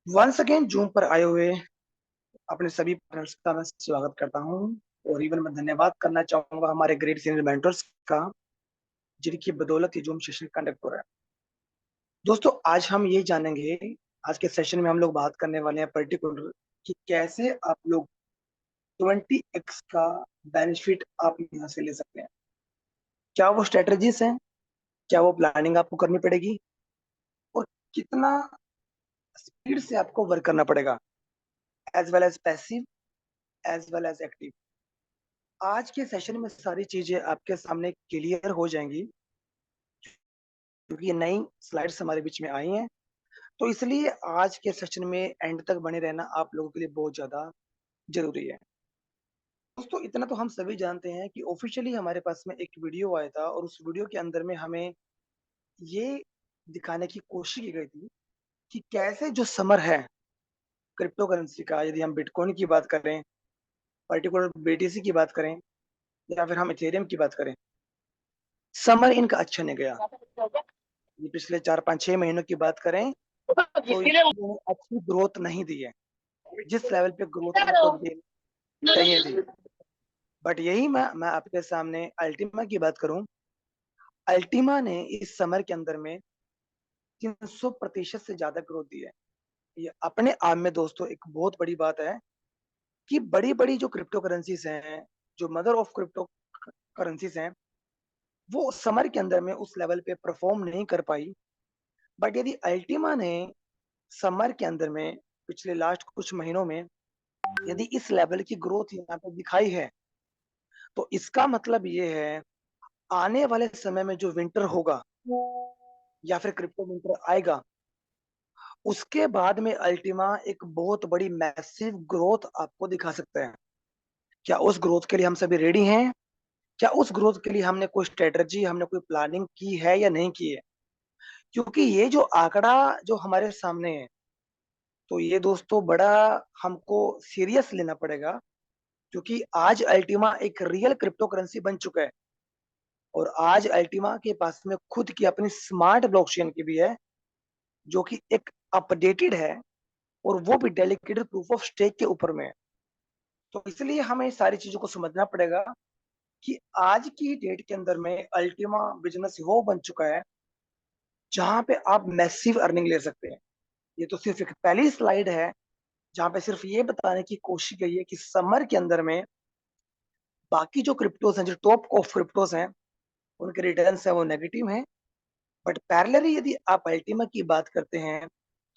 Once again zoom पर आए हुए अपने सभी पार्टनर्स का मैं स्वागत करता हूं। और इवन मैं धन्यवाद करना चाहूंगा हमारे ग्रेट सीनियर मेंटर्स का, जिनकी बदौलत ये जूम सेशन कंडक्ट हो रहा है। दोस्तों, आज हम ये जानेंगे, आज के सेशन में हम लोग बात करने वाले हैं पर्टिकुलर कि कैसे आप लोग 20x का बेनिफिट आप यहाँ से ले सकते हैं। क्या वो स्ट्रेटजीज हैं, क्या वो प्लानिंग आपको करनी पड़ेगी, और कितना स्पीड से आपको वर्क करना पड़ेगा, as well as passive as well as active. आज के सेशन में सारी चीजें आपके सामने क्लियर हो जाएंगी, क्योंकि ये नई स्लाइड्स हमारे बीच में आई हैं। तो इसलिए आज के सेशन में एंड तक बने रहना आप लोगों के लिए बहुत ज्यादा जरूरी है। दोस्तों, इतना तो हम सभी जानते हैं कि ऑफिशियली हमारे पास में एक वीडियो आया था, और उस वीडियो के अंदर में हमें ये दिखाने की कोशिश की गई थी कि कैसे जो समर है क्रिप्टो करेंसी का, यदि हम बिटकॉइन की बात करें, पर्टिकुलर बीटीसी की बात करें, या फिर हम इथेरियम की बात करें, समर इनका अच्छा नहीं गया। ये पिछले 4 5 6 महीनों की बात करें तो इसने अच्छी ग्रोथ नहीं दी है, जिस लेवल पे ग्रोथ इनको देनी चाहिए थी। बट यही मैं आपके सामने अल्टीमा की बात करूं, अल्टीमा ने इस समर के अंदर में 300% से ज्यादा ग्रोथ दी है। ये अपने आप में दोस्तों एक बहुत बड़ी बात है कि बड़ी बड़ी जो क्रिप्टो करेंसीज हैं, जो मदर ऑफ क्रिप्टो करेंसीज हैं, वो समर के अंदर में उस लेवल पे परफॉर्म नहीं कर पाई। बट यदि अल्टीमा ने समर के अंदर में पिछले लास्ट कुछ महीनों में यदि इस लेवल की ग्रोथ यहाँ पे दिखाई है, तो इसका मतलब ये है आने वाले समय में जो विंटर होगा या फिर क्रिप्टो विंटर आएगा, उसके बाद में अल्टीमा एक बहुत बड़ी मैसिव ग्रोथ आपको दिखा सकता है। क्या उस ग्रोथ के लिए हम सभी रेडी हैं? क्या उस ग्रोथ के लिए हमने कोई स्ट्रेटजी, हमने कोई प्लानिंग की है या नहीं की है? क्योंकि ये जो आंकड़ा जो हमारे सामने है, तो ये दोस्तों बड़ा हमको सीरियस लेना पड़ेगा, क्योंकि आज अल्टीमा एक रियल क्रिप्टो करेंसी बन चुका है। और आज अल्टीमा के पास में खुद की अपनी स्मार्ट ब्लॉकचेन की भी है, जो कि एक अपडेटेड है, और वो भी डेडिकेटेड प्रूफ ऑफ स्टेक के ऊपर में है। तो इसलिए हमें सारी चीजों को समझना पड़ेगा कि आज की डेट के अंदर में अल्टीमा बिजनेस वो बन चुका है जहां पे आप मैसिव अर्निंग ले सकते हैं। ये तो सिर्फ एक पहली स्लाइड है जहां पे सिर्फ ये बताने की कोशिश की है कि समर के अंदर में बाकी जो क्रिप्टोस हैं, जो टॉप ऑफ क्रिप्टोस हैं, उनके रिटर्न्स है वो नेगेटिव हैं। बट पैरेलली यदि आप अल्टीमा की बात करते हैं,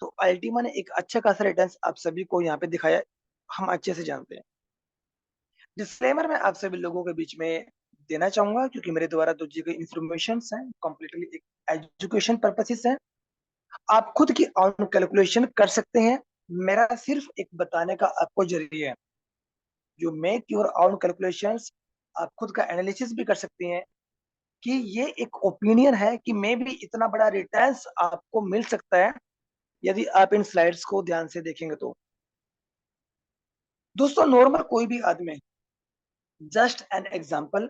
तो अल्टीमा ने एक अच्छा खासा रिटर्न्स आप सभी को यहाँ पे दिखाया, हम अच्छे से जानते हैं। डिस्क्लेमर मैं आप सभी लोगों के बीच में देना चाहूंगा, क्योंकि मेरे द्वारा जो दी गई इंफॉर्मेशन हैं कम्प्लीटली एक एजुकेशन पर्पसेस है। आप खुद की ऑन कैलकुलेशन कर सकते हैं, मेरा सिर्फ एक बताने का आपको जरिए है। जो मेक योर ऑन कैलकुलेशंस, आप खुद का एनालिसिस भी कर सकते हैं कि ये एक ओपिनियन है कि मे भी इतना बड़ा रिटर्न्स आपको मिल सकता है यदि आप इन स्लाइड्स को ध्यान से देखेंगे तो। दोस्तों, नॉर्मल कोई भी आदमी, जस्ट एन एग्जांपल,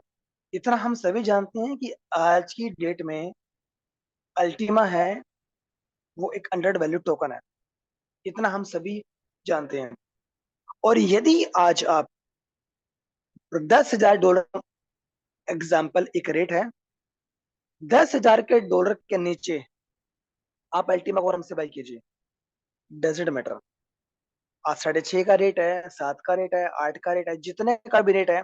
इतना हम सभी जानते हैं कि आज की डेट में अल्टीमा है वो एक अंडर वैल्यू टोकन है। इतना हम सभी जानते हैं। और यदि आज आप $10,000, एग्जाम्पल एक रेट है, 10,000 के डॉलर के नीचे आप अल्टीमा को आराम से बाई कीजिए, डजेंट मैटर। आज 6.5 का रेट है, 7 का रेट है, 8 का रेट है, जितने का भी रेट है,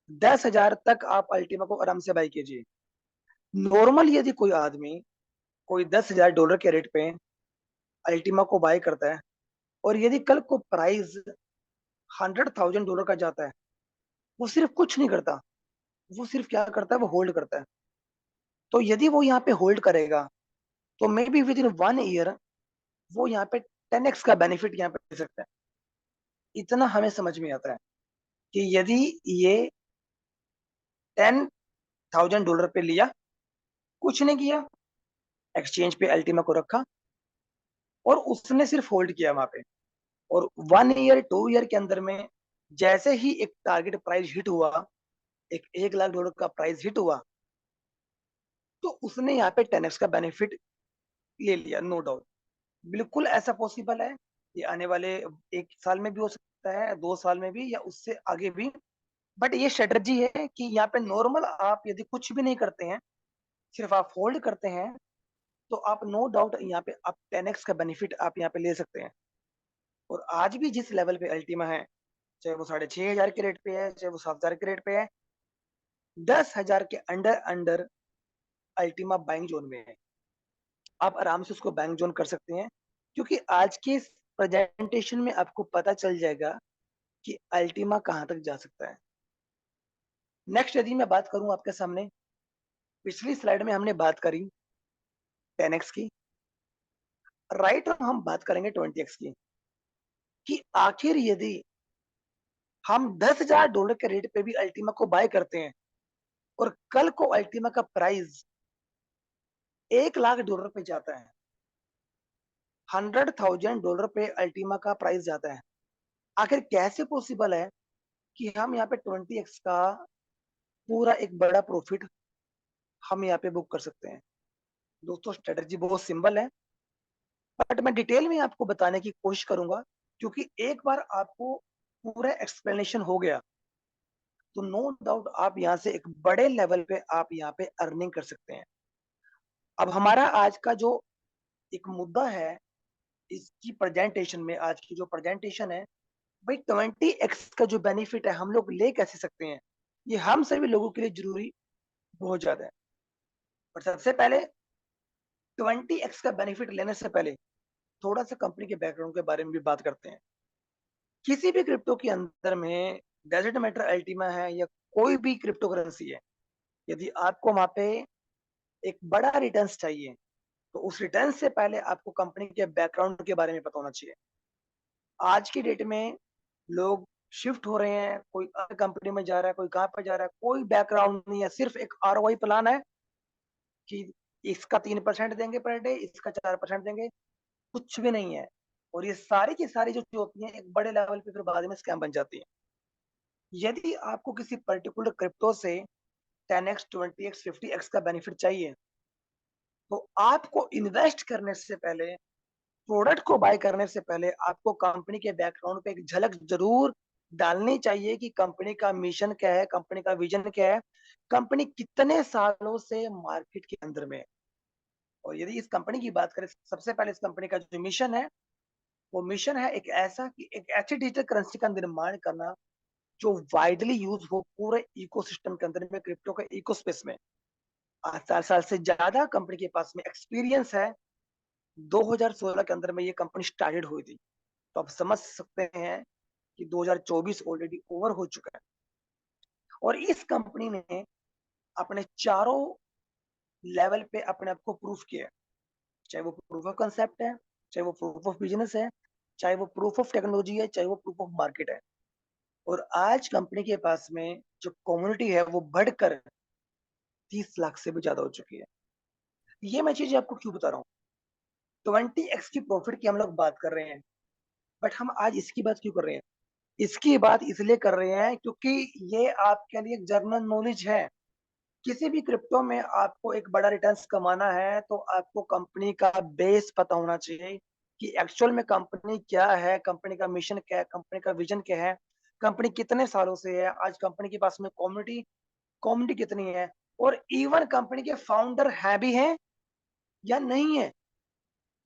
10,000 तक आप अल्टीमा को आराम से बाई कीजिए। नॉर्मल यदि कोई आदमी कोई $10,000 के रेट पे अल्टीमा को बाय करता है, और यदि कल को प्राइस $100,000 का जाता है, वो सिर्फ कुछ नहीं करता, वो सिर्फ क्या करता है, वो होल्ड करता है। तो यदि वो यहाँ पे होल्ड करेगा, तो may be with in 1 year वो यहाँ पे 10x का बेनिफिट यहाँ पे ले सकता है। इतना हमें समझ में आता है कि यदि ये $10,000 पे लिया, कुछ नहीं किया, एक्सचेंज पे अल्टीमा को रखा, और उसने सिर्फ होल्ड किया वहां पे, और 1 ईयर 2 ईयर के अंदर में जैसे ही एक टारगेट प्राइस हिट हुआ, एक $1 लाख का प्राइस हिट हुआ, तो उसने यहाँ पे 10x का बेनिफिट ले लिया। नो डाउट, बिल्कुल ऐसा पॉसिबल है ये आने वाले 1 साल में भी हो सकता है, 2 साल में भी, या उससे आगे भी। बट ये स्ट्रेटजी है कि यहाँ पे नॉर्मल आप यदि कुछ भी नहीं करते हैं, सिर्फ आप होल्ड करते हैं, तो आप नो डाउट यहाँ पे आप 10x का बेनिफिट आप यहाँ पे ले सकते हैं। और आज भी जिस लेवल पे अल्टीमा है, चाहे वो 6,500 के रेट पे है, चाहे वो 7,000 के रेट पे है, 10,000 के under under Ultima buying zone में है। आप आराम से उसको बैंक जोन कर सकते हैं, क्योंकि आज के इस प्रेजेंटेशन में आपको पता चल जाएगा कि अल्टीमा कहाँ तक जा सकता है। नेक्स्ट यदि मैं बात करूं आपके सामने, पिछली स्लाइड में हमने बात करी 10x की, राइट हम बात करेंगे 20x की, कि आखिर यदि हम $10,000 के रेट पे भी अल्टीमा को बाय करते हैं और कल को अल्टीमा का प्राइस $1,00,000 पे जाता है, $100,000 पे अल्टीमा का प्राइस जाता है, आखिर कैसे पॉसिबल है कि हम यहाँ पे 20x का पूरा एक बड़ा प्रॉफिट हम यहाँ पे बुक कर सकते हैं? दोस्तों स्ट्रेटजी बहुत सिंपल है, बट मैं डिटेल में आपको बताने की कोशिश करूंगा, क्योंकि एक बार आपको पूरा एक्सप्लेनेशन हो गया तो नो डाउट आप यहाँ से एक बड़े लेवल पे आप यहाँ पे अर्निंग कर सकते हैं। अब हमारा आज का जो एक मुद्दा है, इसकी प्रेजेंटेशन में, आज की जो प्रेजेंटेशन है, भाई 20x का जो बेनिफिट है हम लोग ले कैसे सकते हैं, ये हम सभी लोगों के लिए जरूरी बहुत ज्यादा है। और सबसे पहले 20x का बेनिफिट लेने से पहले थोड़ा सा कंपनी के बैकग्राउंड के बारे में भी बात करते हैं। किसी भी क्रिप्टो के अंदर में, डेजर्ट मैटर अल्टीमा है या कोई भी क्रिप्टो करेंसी है, यदि आपको वहां पे एक बड़ा रिटर्न्स चाहिए, तो उस रिटर्न से पहले आपको कंपनी के बैकग्राउंड के बारे में पता होना चाहिए। आज की डेट में लोग शिफ्ट हो रहे हैं, कोई अलग कंपनी में जा रहा है, कोई कहाँ पे जा रहा है, कोई बैकग्राउंड नहीं है, सिर्फ एक आरओआई प्लान है कि इसका 3% देंगे पर डे, इसका 4% देंगे, कुछ भी नहीं है। और ये सारी की सारी जो चीजें होती हैं एक बड़े लेवल पे फिर बाद में स्कैम बन जाती है। यदि आपको किसी पर्टिकुलर क्रिप्टो से 10x 20x 50x का बेनिफिट चाहिए, तो आपको इन्वेस्ट करने से पहले, प्रोडक्ट को बाय करने से पहले, आपको कंपनी के बैकग्राउंड पे एक झलक जरूर डालनी चाहिए कि कंपनी का मिशन क्या है, कंपनी का विजन क्या है, कंपनी कितने सालों से मार्केट के अंदर में है। और यदि इस कंपनी की बात करें, सबसे पहले इस कंपनी का जो मिशन है, वो मिशन है एक ऐसा कि एक ऐसी डिजिटल करेंसी का निर्माण करना जो वाइडली यूज हो पूरे इकोसिस्टम के अंदर में, क्रिप्टो के इकोस्पेस में। 8 साल से ज्यादा कंपनी के पास में एक्सपीरियंस है। 2016 के अंदर में ये कंपनी स्टार्टेड हुई थी, तो आप समझ सकते हैं कि 2024 ऑलरेडी ओवर हो चुका है। और इस कंपनी ने अपने चारों लेवल पे अपने आप को प्रूफ किया है, चाहे वो प्रूफ ऑफ कंसेप्ट है, चाहे वो प्रूफ ऑफ बिजनेस है, चाहे वो प्रूफ ऑफ टेक्नोलॉजी है, चाहे वो प्रूफ ऑफ मार्केट है। और आज कंपनी के पास में जो कम्युनिटी है वो बढ़कर 30 लाख से भी ज्यादा हो चुकी है। ये मैं चीजें आपको क्यों बता रहा हूँ? 20x की प्रॉफिट की हम लोग बात कर रहे हैं, बट हम आज इसकी बात क्यों कर रहे हैं? इसकी बात इसलिए कर रहे हैं क्योंकि ये आपके लिए जनरल नॉलेज है। किसी भी क्रिप्टो में आपको एक बड़ा रिटर्न्स कमाना है, तो आपको कंपनी का बेस पता होना चाहिए कि एक्चुअल में कंपनी क्या है, कंपनी का मिशन क्या है, कंपनी का विजन क्या है, कंपनी कितने सालों से है, आज कंपनी के पास में कम्युनिटी कम्युनिटी कितनी है, और इवन कंपनी के फाउंडर है भी हैं या नहीं है।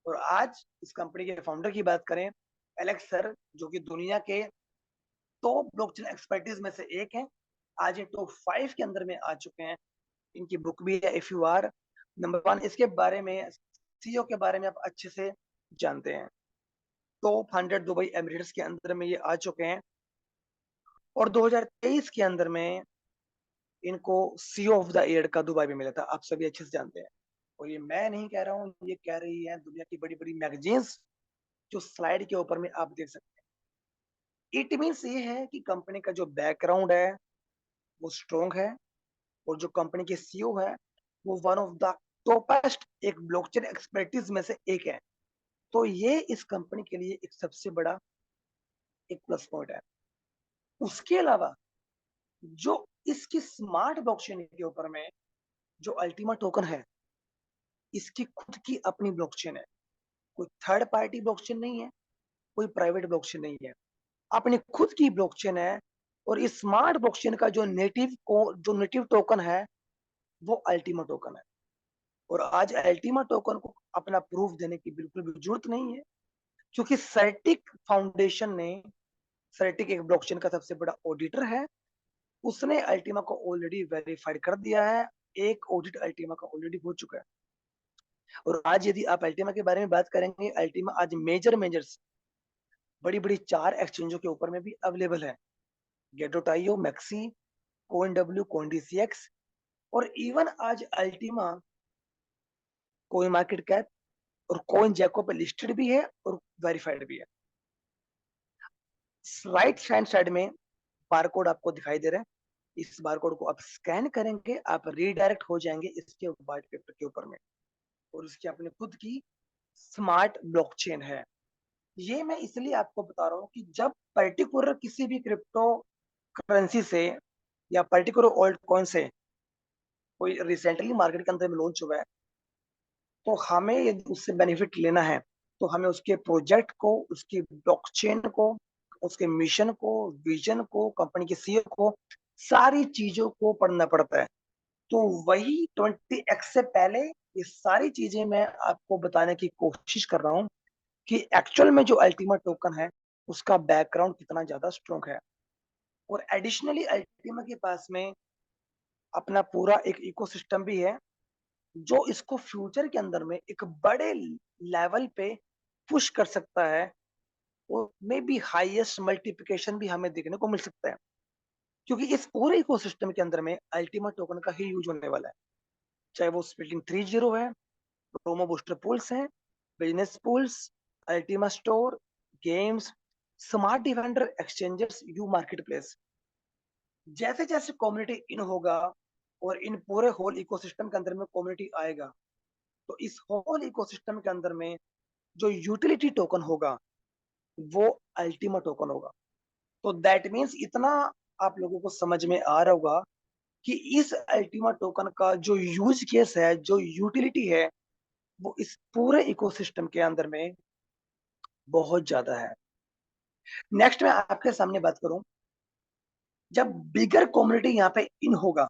और आज इस कंपनी के फाउंडर की बात करें, एलेक्स सर, जो कि दुनिया के टॉप ब्लॉकचेन एक्सपर्टीज में से एक है, आज ये टॉप 5 के अंदर में आ चुके हैं। इनकी बुक भी है इफ यू आर नंबर 1, इसके बारे में, सीईओ के बारे में आप अच्छे से जानते हैं। टॉप 100 दुबई एमिरेट्स के अंदर में ये आ चुके हैं, और 2023 के अंदर में इनको सीईओ ऑफ द ईयर का दुबई में मिला था, आप सभी अच्छे से जानते हैं। और ये मैं नहीं कह रहा हूँ, ये कह रही है दुनिया की बड़ी बड़ी मैगजीन्स, जो स्लाइड के ऊपर में आप देख सकते हैं। इट मीन्स ये है कि कंपनी का जो बैकग्राउंड है वो स्ट्रॉन्ग है, और जो कंपनी के सीईओ है वो वन ऑफ द टॉपेस्ट एक ब्लॉकचेन एक्सपर्टीज में से एक है। तो ये इस कंपनी के लिए एक सबसे बड़ा एक प्लस पॉइंट है। उसके अलावा जो इसकी स्मार्ट ब्लॉकचेन के ऊपर में जो अल्टीमा टोकन है, इसकी खुद की अपनी ब्लॉकचेन है, कोई थर्ड पार्टी ब्लॉकचेन नहीं है। कोई प्राइवेट ब्लॉकचेन नहीं है, अपनी खुद की ब्लॉकचेन है। और इस स्मार्ट ब्लॉकचेन का जो नेटिव टोकन है वो अल्टीमा टोकन है। और आज अल्टीमा टोकन को अपना प्रूफ देने की बिल्कुल भी जरूरत नहीं है, क्योंकि सर्टिक फाउंडेशन ने, सर्टिक एक ब्लॉकचेन का सबसे बड़ा ऑडिटर है, उसने अल्टीमा को ऑलरेडी वेरीफाइड कर दिया है। एक ऑडिट अल्टीमा का ऑलरेडी हो चुका है। और आज यदि आप अल्टीमा के बारे में बात करेंगे, अल्टीमा आज मेजर्स बड़ी बड़ी 4 एक्सचेंजों के ऊपर में भी अवेलेबल है। गेटोटाइयो, मैक्सी, कोइन डब्ल्यू, कोइन डीसीएक्स, और इवन आज अल्टीमा कोइन मार्केट कैप और कोइन जैको पे लिस्टेड भी है और वेरीफाइड भी है। राइट हैंड साइड में बारकोड आपको दिखाई दे रहा है, इस बारकोड को आप स्कैन करेंगे, आप रीडायरेक्ट हो जाएंगे इसके व्हाइट पेपर के ऊपर में। और इसकी अपनी खुद की स्मार्ट ब्लॉकचेन है। ये मैं इसलिए आपको बता रहा हूँ कि जब पर्टिकुलर किसी भी क्रिप्टो करेंसी से या पर्टिकुलर ऑल्ट कॉइन से कोई रिसेंटली मार्केट के अंदर में लॉन्च हुआ है, तो हमें यदि उससे बेनिफिट लेना है तो हमें उसके प्रोजेक्ट को, उसकी ब्लॉकचेन को, उसके मिशन को, विजन को, कंपनी के सीईओ को, सारी चीजों को पढ़ना पड़ता है। तो वही 20x से पहले ये सारी चीजें मैं आपको बताने की कोशिश कर रहा हूँ कि एक्चुअल में जो अल्टीमा टोकन है उसका बैकग्राउंड कितना ज्यादा स्ट्रॉन्ग है। और एडिशनली अल्टीमा के पास में अपना पूरा एक इकोसिस्टम भी है, जो इसको फ्यूचर के अंदर में एक बड़े लेवल पे पुश कर सकता है। और मे बी हाईएस्ट मल्टीप्लिकेशन भी हमें देखने को मिल सकता है, क्योंकि इस पूरे इकोसिस्टम के अंदर में अल्टीमा टोकन का ही यूज होने वाला है। चाहे वो स्प्लिटिंग 3.0 है, प्रोमो बूस्टर पूल्स हैं, business pools, Ultima store, games, smart defender, exchanges, you market place. जैसे जैसे कम्युनिटी इन होगा और इन पूरे होल इकोसिस्टम के अंदर में कम्युनिटी आएगा, तो इस होल इकोसिस्टम के अंदर में जो यूटिलिटी टोकन होगा वो अल्टीमा टोकन होगा। तो दैट मीन्स इतना आप लोगों को समझ में आ रहा होगा कि इस अल्टीमा टोकन का जो यूज केस है, जो यूटिलिटी है, वो इस पूरे इकोसिस्टम के अंदर में बहुत ज्यादा है। नेक्स्ट मैं आपके सामने बात करूं, जब बिगर कम्युनिटी यहाँ पे इन होगा,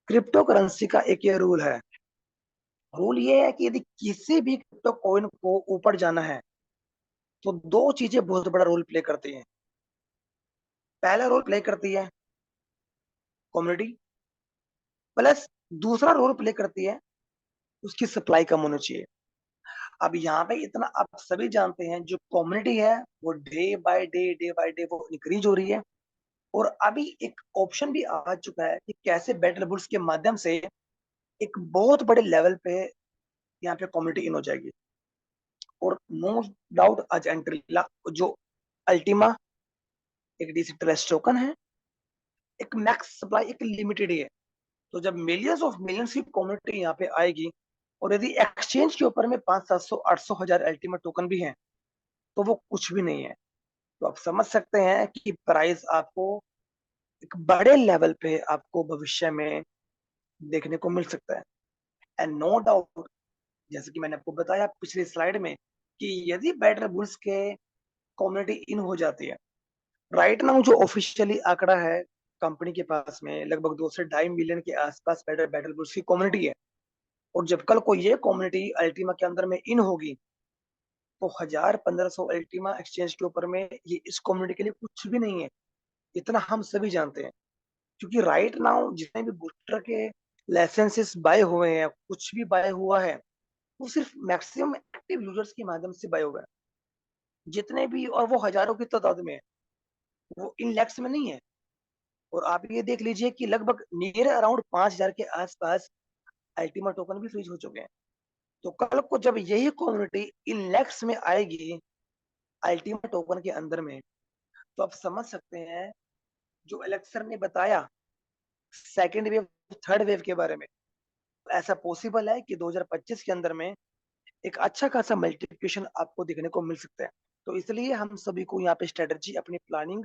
क्रिप्टो करेंसी का एक ये रूल है। रूल ये है कि यदि किसी भी क्रिप्टो कॉइन को ऊपर जाना है तो दो चीजें बहुत बड़ा रोल प्ले करती हैं। पहला रोल प्ले करती है कम्युनिटी, प्लस दूसरा रोल प्ले करती है उसकी सप्लाई कम होनी चाहिए। अब यहाँ पे इतना आप सभी जानते हैं, जो कम्युनिटी है वो डे बाय डे वो इंक्रीज हो रही है। और अभी एक ऑप्शन भी आ चुका है कि कैसे बैटल बुल्स के माध्यम से एक बहुत बड़े लेवल पे यहाँ पे कम्युनिटी इन हो जाएगी। और नो डाउट आज एंट्री जो अल्टीमा एक डिसेंट्रलाइज्ड टोकन है, एक मैक्स सप्लाई एक लिमिटेड है। तो जब मिलियंस ऑफ मिलियंस की कम्युनिटी यहाँ पे आएगी, और यदि एक्सचेंज के ऊपर में 500, 700, 800 हजार अल्टीमेट टोकन भी हैं, तो वो कुछ भी नहीं है। तो आप समझ सकते हैं कि प्राइस आपको एक बड़े लेवल पे आपको भविष्य में देखने को मिल सकता है। एंड नो डाउट, जैसे कि मैंने आपको बताया पिछली स्लाइड में, कि यदि बैटर बुल्स के कम्युनिटी इन हो जाती है, राइट नाउ जो ऑफिशियली आंकड़ा है कंपनी के पास में, लगभग 2 से 2.5 मिलियन के आसपास बैटल बुल्स की कम्युनिटी है। और जब कल को ये कम्युनिटी अल्टीमा के अंदर में इन होगी, तो 1000, 1500 अल्टीमा एक्सचेंज के ऊपर में ये इस कम्युनिटी के लिए कुछ भी नहीं है, इतना हम सभी जानते हैं। क्योंकि राइट नाउ जितने भी बूस्टर के लाइसेंसेस बाय हुए हैं, कुछ भी बाय हुआ है, वो सिर्फ मैक्सिमम एक्टिव यूजर्स के माध्यम से बाय हुआ है। जितने भी, और वो हजारों की तादाद में है, वो इन लैक्स में नहीं है। और आप ये देख लीजिए कि लगभग नियर अराउंड 5000 के आसपास अल्टीमा टोकन भी फ्रीज हो चुके हैं। तो कल को जब यही कम्युनिटी इन लैक्स में आएगी अल्टीमा टोकन के अंदर में, तो आप समझ सकते हैं जो एलेक्सर ने बताया सेकेंड वेव, थर्ड वेव के बारे में, ऐसा पॉसिबल है कि 2025 के अंदर में एक अच्छा खासा मल्टीप्लिकेशन आपको देखने को मिल सकता है। तो इसलिए हम सभी को यहाँ पे स्ट्रेटजी, अपनी प्लानिंग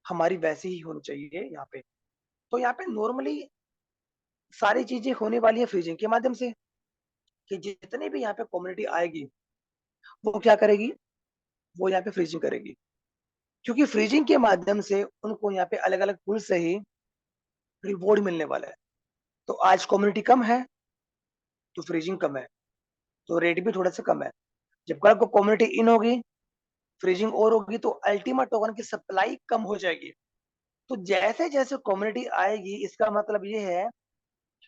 हमारी वैसी ही होनी चाहिए यहाँ पे। तो यहाँ पे नॉर्मली सारी चीजें होने वाली है फ्रीजिंग के माध्यम से, कि जितनी भी यहाँ पे कम्युनिटी आएगी वो क्या करेगी, वो यहाँ पे फ्रीजिंग करेगी, क्योंकि फ्रीजिंग के माध्यम से उनको यहाँ पे अलग अलग पुल से ही रिवॉर्ड मिलने वाला है। तो आज कम्युनिटी कम है तो फ्रीजिंग कम है, तो रेट भी थोड़ा सा कम है। जब कल को कम्युनिटी इन होगी, फ्रीजिंग और होगी, तो अल्टीमेट टोकन की सप्लाई कम हो जाएगी। तो जैसे जैसे कम्युनिटी आएगी, इसका मतलब ये है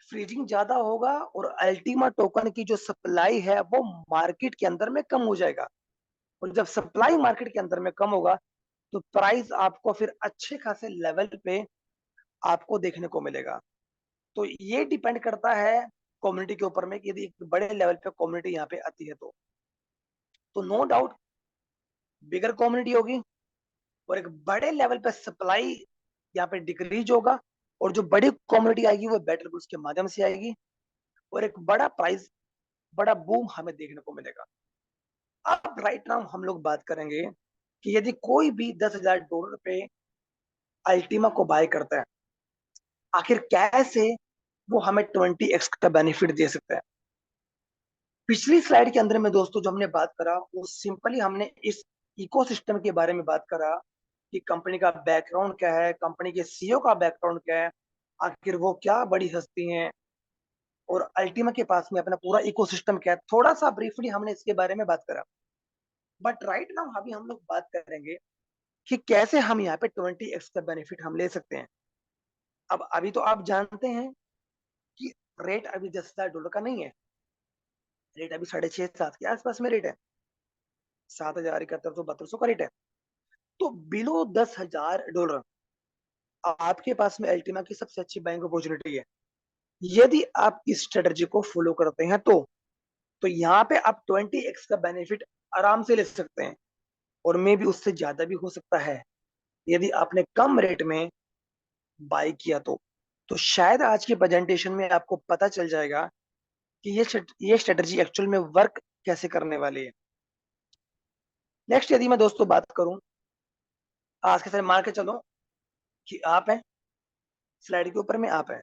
फ्रीजिंग ज्यादा होगा और अल्टीमा टोकन की जो सप्लाई है वो मार्केट के अंदर में कम हो जाएगा। और जब सप्लाई मार्केट के अंदर में कम होगा तो प्राइस आपको फिर अच्छे खासे लेवल पे आपको देखने को मिलेगा। तो ये डिपेंड करता है कम्युनिटी के ऊपर में कि यदि एक बड़े लेवल पे कम्युनिटी यहाँ पे आती है तो नो डाउट बिगर कम्युनिटी होगी और एक बड़े लेवल पे सप्लाई यहाँ पे डिक्रीज होगा। और जो बड़ी कम्युनिटी आएगी वो बेटर गुड्स के माध्यम से आएगी और एक बड़ा प्राइस, बड़ा बूम हमें देखने को मिलेगा। अब राइट नाउ हम लोग बात करेंगे कि यदि कोई भी $10,000 पे अल्टीमा को बाय करता है, आखिर कैसे वो हमें 20x का बेनिफिट दे सकता है। पिछली स्लाइड के अंदर में दोस्तों जो हमने बात करा वो सिंपली हमने इस इकोसिस्टम के बारे में बात करा कि कंपनी का बैकग्राउंड क्या है, कंपनी के सीईओ का बैकग्राउंड क्या है, आखिर वो क्या बड़ी हस्ती हैं, और अल्टीमा के पास में अपना पूरा इकोसिस्टम क्या है। थोड़ा सा ब्रीफली हमने इसके बारे में बात करा। बट राइट नाउ अभी हम लोग बात करेंगे कि कैसे हम यहाँ पे 20x का बेनिफिट हम ले सकते हैं। अब अभी तो आप जानते हैं कि रेट अभी $10,000 का नहीं है, रेट अभी 6.5 7 के आसपास में रेट है, 7,000 7100 का रेट है। तो बिलो $10,000 आपके पास में अल्टीमा की सबसे अच्छी बाइंग अपॉर्चुनिटी है। यदि आप इस स्ट्रेटजी को फॉलो करते हैं तो यहाँ पे आप 20x का बेनिफिट आराम से ले सकते हैं और मे भी उससे ज्यादा भी हो सकता है यदि आपने कम रेट में बाय किया तो शायद आज के प्रेजेंटेशन में आपको पता चल जाएगा कि ये स्ट्रेटजी एक्चुअल में वर्क कैसे करने वाली है। नेक्स्ट यदि मैं दोस्तों बात करूं, आज के समय मान के चलो कि आप हैं, स्लाइड के ऊपर में आप हैं,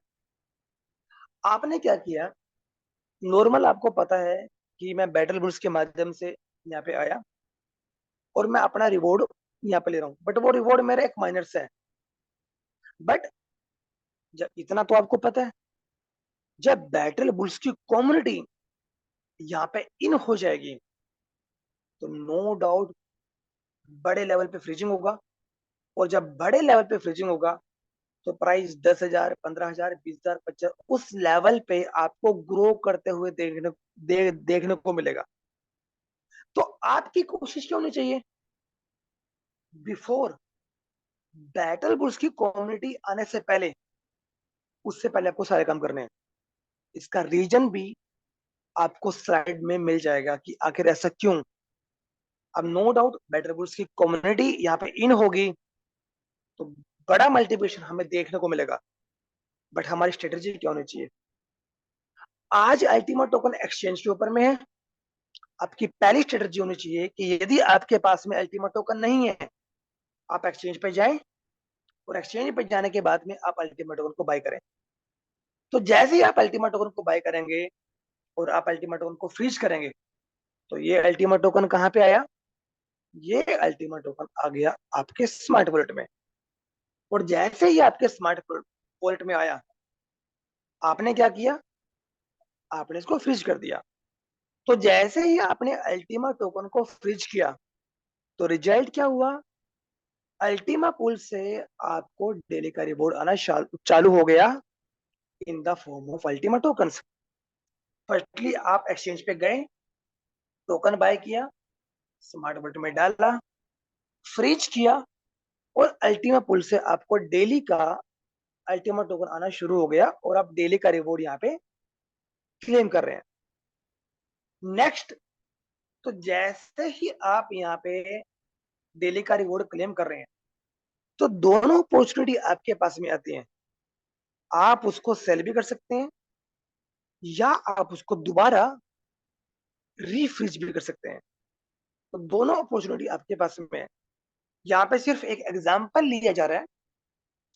आपने क्या किया। नॉर्मल आपको पता है कि मैं बैटल बुल्स के माध्यम से यहाँ पे आया और मैं अपना रिवॉर्ड यहाँ पे ले रहा हूँ, बट वो रिवॉर्ड मेरा एक माइनस है। बट जब इतना तो आपको पता है, जब बैटल बुल्स की कम्युनिटी यहाँ पे इन हो जाएगी तो नो डाउट बड़े लेवल पे फ्रीजिंग होगा। और जब बड़े लेवल पे फ्रीजिंग होगा तो प्राइस 10,000 15,000 20,000 25,000 उस लेवल पे आपको ग्रो करते हुए देखने को मिलेगा। तो आपकी कोशिश क्या होनी चाहिए, बिफोर बैटल बुल्स की कम्युनिटी आने से पहले, उससे पहले आपको सारे काम करने हैं। इसका रीजन भी आपको स्लाइड में मिल जाएगा कि आखिर ऐसा क्यों। अब नो डाउट बैटल बुल्स की कम्युनिटी यहाँ पे इन होगी तो बड़ा मल्टीप्लिकेशन हमें देखने को मिलेगा। बट हमारी स्ट्रेटेजी क्या होनी चाहिए, आज अल्टीमा टोकन एक्सचेंज के ऊपर में है। आपकी पहली स्ट्रेटेजी होनी चाहिए कि यदि आपके पास में अल्टीमा टोकन नहीं है, आप एक्सचेंज पे जाएं और एक्सचेंज पे जाने के बाद में आप अल्टीमा टोकन को बाय करें। तो जैसे ही आप अल्टीमा टोकन को बाय करेंगे और आप अल्टीमा टोकन को फ्रीज करेंगे तो ये अल्टीमा टोकन कहाँ पे आया, ये अल्टीमा टोकन आ गया आपके स्मार्ट वॉलेट में। और जैसे ही आपके स्मार्ट वॉलेट में आया, आपने क्या किया, आपने इसको फ्रीज कर दिया। तो जैसे ही आपने अल्टीमा टोकन को फ्रीज किया तो रिजल्ट क्या हुआ, अल्टीमा पूल से आपको डेली का रिवॉर्ड आना चालू हो गया in the form of Ultima tokens. Firstly आप एक्सचेंज पे गए, टोकन बाय किया, स्मार्ट वॉलेट में डाला, फ्रीज किया और अल्टीमा पूल से आपको डेली का अल्टीमा टोकन आना शुरू हो गया और आप डेली का रिवॉर्ड यहाँ पे क्लेम कर रहे हैं। नेक्स्ट, तो जैसे ही आप यहाँ पे डेली का रिवॉर्ड क्लेम कर रहे हैं तो दोनों अपॉर्चुनिटी आपके पास में आती हैं। आप उसको सेल भी कर सकते हैं या आप उसको दोबारा रीफ्रीज भी कर सकते हैं। तो दोनों अपॉर्चुनिटी आपके पास में है। यहाँ पे सिर्फ एक एग्जांपल लिया जा रहा है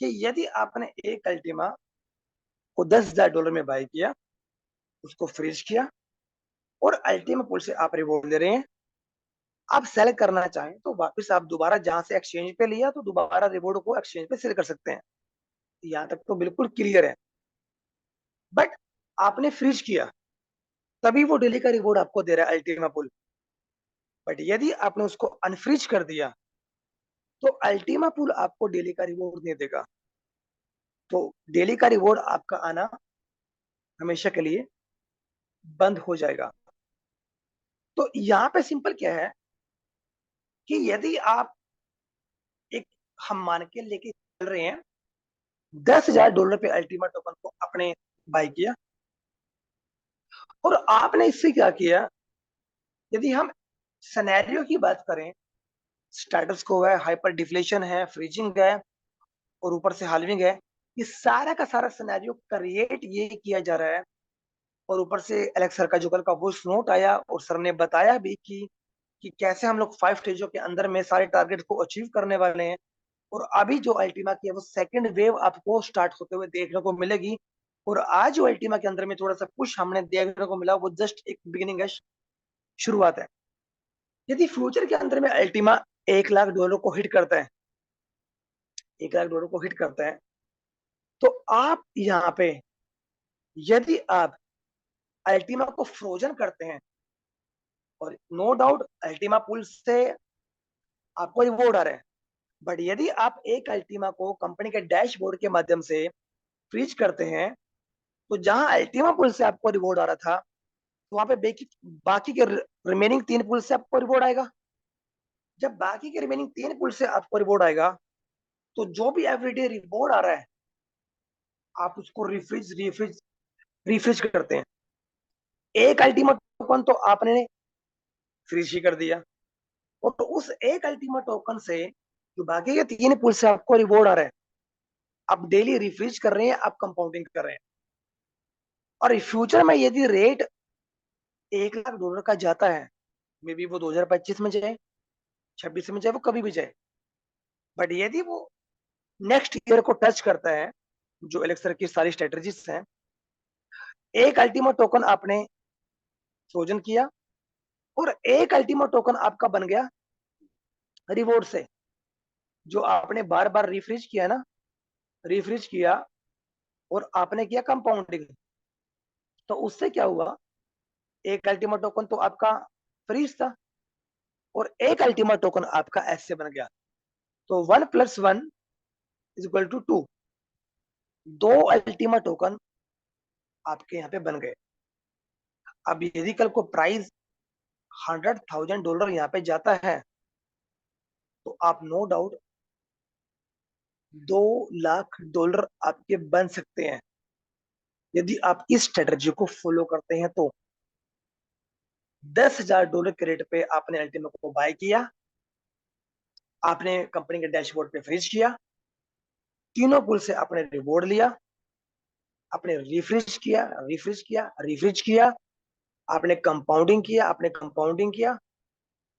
कि यदि आपने एक अल्टीमा को $10,000 में बाय किया, उसको फ्रीज किया और अल्टीमा पूल से आप रिवॉर्ड ले रहे हैं, आप सेल करना चाहें तो वापस आप दोबारा जहां से एक्सचेंज पे लिया तो दोबारा रिवॉर्ड को एक्सचेंज पे सेल कर सकते हैं। यहाँ तक तो बिल्कुल क्लियर है। बट आपने फ्रीज किया तभी वो डेली का रिवॉर्ड आपको दे रहा है अल्टीमा पुल। बट यदि आपने उसको अनफ्रीज कर दिया तो अल्टीमा पुल आपको डेली का रिवॉर्ड नहीं देगा। तो डेली का रिवॉर्ड आपका आना हमेशा के लिए बंद हो जाएगा। तो यहाँ पे सिंपल क्या है कि यदि आप एक, हम मान के लेके चल रहे हैं $10,000 पे अल्टीमा टोकन को आपने बाय किया, और आपने इससे क्या किया, यदि हम सिनेरियो की बात करें, स्टेटस को है, हाइपर डिफ्लेशन है, फ्रीजिंग है, और ऊपर से हाल्विंग है, ये सारा का सारा सिनेरियो क्रिएट ये किया जा रहा है। और ऊपर से एलेक्स सर का जो कल का वॉइस नोट आया और सर ने बताया भी कि कैसे हम लोग 5 स्टेजों के अंदर में सारे टारगेट को अचीव करने वाले हैं। और अभी जो अल्टीमा की है वो सेकंड वेव आपको स्टार्ट होते हुए देखने को मिलेगी। और आज जो अल्टीमा के अंदर में थोड़ा सा पुश हमने देखने को मिला वो जस्ट एक बिगिनिंग है, शुरुआत है। यदि फ्यूचर के अंदर में अल्टीमा $1 लाख को हिट करता है, $1 लाख को हिट करता है, तो आप यहाँ पे यदि आप अल्टीमा को फ्रोजन करते हैं, और नो डाउट अल्टीमा पुल से आपको रिवॉर्ड आ रहा है, बट यदि आप एक अल्टीमा को कंपनी के डैशबोर्ड के माध्यम से फ्रीज करते हैं, तो जहां अल्टीमा पुल से आपको रिवॉर्ड आ रहा था, तो वहां पे बाकी बाकी के रिमेनिंग 3 पुल से आपको रिवॉर्ड आएगा। जब बाकी के रिमेनिंग 3 पुल से आपको रिवॉर्ड आएगा, तो जो भी एवरीडे रिवॉर्ड आ रहा है आप उसको रिफ्रिज करते हैं। एक अल्टीमा टोकन तो आपने फ्रीज ही कर दिया, और तो उस एक अल्टीमा टोकन से जो बाकी के 3 पुल से आपको रिवॉर्ड आ रहा है, आप डेली रिफ्रिज कर रहे हैं, आप कंपाउंडिंग कर रहे हैं। और फ्यूचर में यदि रेट $1 लाख का जाता है, मे बी वो 2025 में जाए, 26 में जाए, वो कभी भी जाए, बट यदि वो नेक्स्ट ईयर को टच करता है, जो एलेक्सर की सारी स्ट्रेटेजीज हैं, एक अल्टीमेट टोकन आपने फ्रोजन किया, और एक अल्टीमेट टोकन आपका बन गया रिवॉर्ड से, जो आपने बार बार रिफ्रिज किया ना, रिफ्रिज किया और आपने किया कंपाउंडिंग। तो उससे क्या हुआ, एक अल्टीमेट टोकन तो आपका फ्रीज था, और एक अल्टीमेट टोकन आपका ऐसे बन गया। तो 1+1 = 2, दो अल्टीमा टोकन आपके यहाँ पे बन गए। अब यदि कल को प्राइस $100,000 यहाँ पे जाता है, तो आप नो डाउट $2 लाख आपके बन सकते हैं, यदि आप इस स्ट्रेटजी को फॉलो करते हैं। तो $10,000 के रेट पे आपने अल्टीमा को बाय किया, आपने कंपनी के डैशबोर्ड पे फ्रीज किया, तीनों पुल से आपने रिवॉर्ड लिया, आपने रिफ्रिज किया, आपने कंपाउंडिंग किया,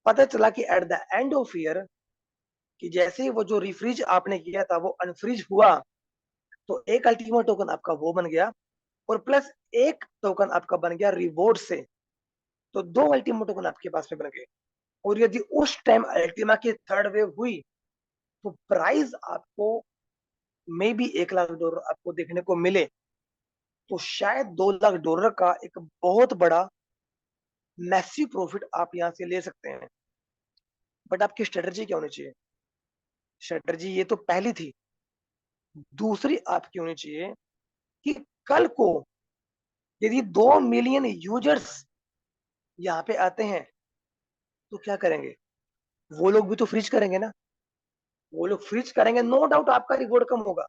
पता चला कि at the end of year, कि जैसे ही वो जो रिफ्रीज आपने किया था वो अनफ्रीज हुआ, तो एक अल्टीमेट टोकन आपका वो बन गया, और प्लस एक टोकन आपका बन गया रिवॉर्ड से। तो दो अल्टीमेट टोकन आपके पास में बन गए। और यदि उस टाइम अल्टीमा की थर्ड वेव हुई, तो प्राइस आपको मे बी $1 लाख आपको देखने को मिले, तो शायद $2 लाख का एक बहुत बड़ा मैसिव प्रॉफिट आप यहां से ले सकते हैं। बट आपकी स्ट्रेटजी क्या होनी चाहिए? स्ट्रेटजी ये तो पहली थी। दूसरी आपकी होनी चाहिए कि कल को यदि 2 मिलियन यूजर्स यहाँ पे आते हैं, तो क्या करेंगे? वो लोग भी तो फ्रीज करेंगे ना। वो लोग फ्रीज करेंगे, नो डाउट आपका रिवॉर्ड कम होगा।